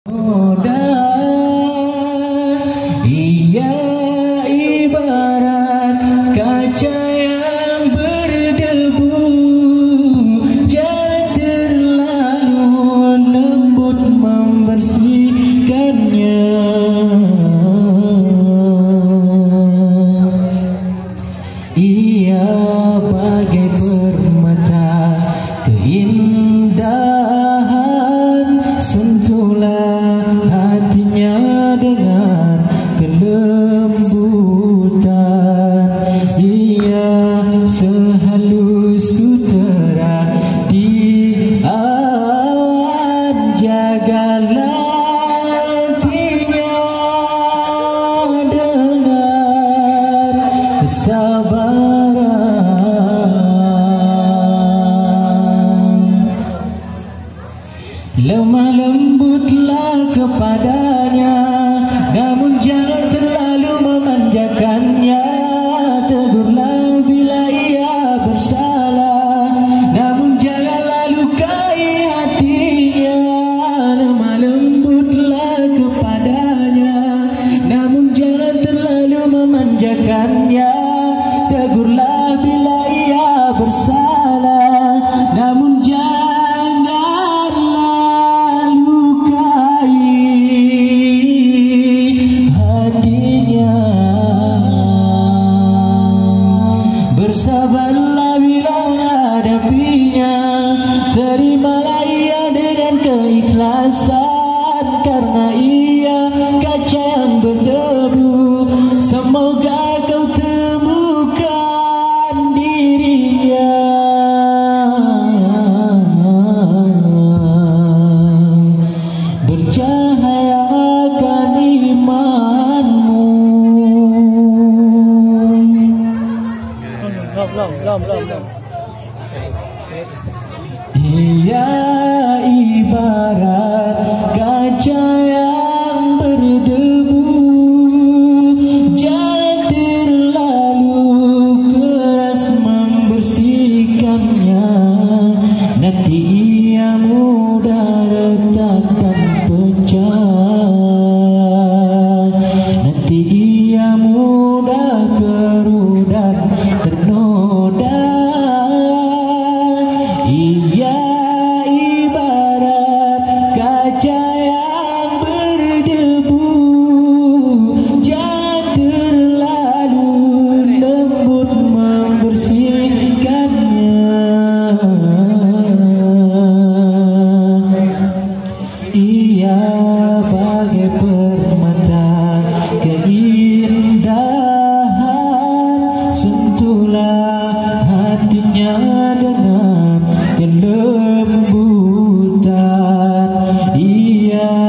Ia ibarat kaca yang berdebu, jangan terlalu lembut membersihkannya. Ia bagai permata keindahan, sentuhlah hatinya dengan kelembutan. Ia sehalus sutera di awan, jagalah hatinya dengan kesabaran. Lemah lembutlah kepadanya, namun jangan terlalu memanjakannya. Tegurlah bila ia bersalah, namun janganlah lukai hatinya. Lemah lembutlah kepadanya, namun jangan terlalu memanjakannya. Tegurlah bila ia bersalah, namun bersabarlah bila menghadapinya. Terimalah ia dengan keikhlasan, karena ia kaca yang berdebu. Semoga kau temukan dirinya bercahayakan imanmu. Ia ibarat kaca yang berdebu, jangan terlalu keras membersihkannya. Nanti ia mudah retakkan pecah, nanti ia mudah keruh dan ternoda. Ia ibarat kaca yang berdebu, jangan terlalu lembut membersihkannya. Ia bagai permata keindahan, sentuhlah hatinya dengan kelembutan. Ia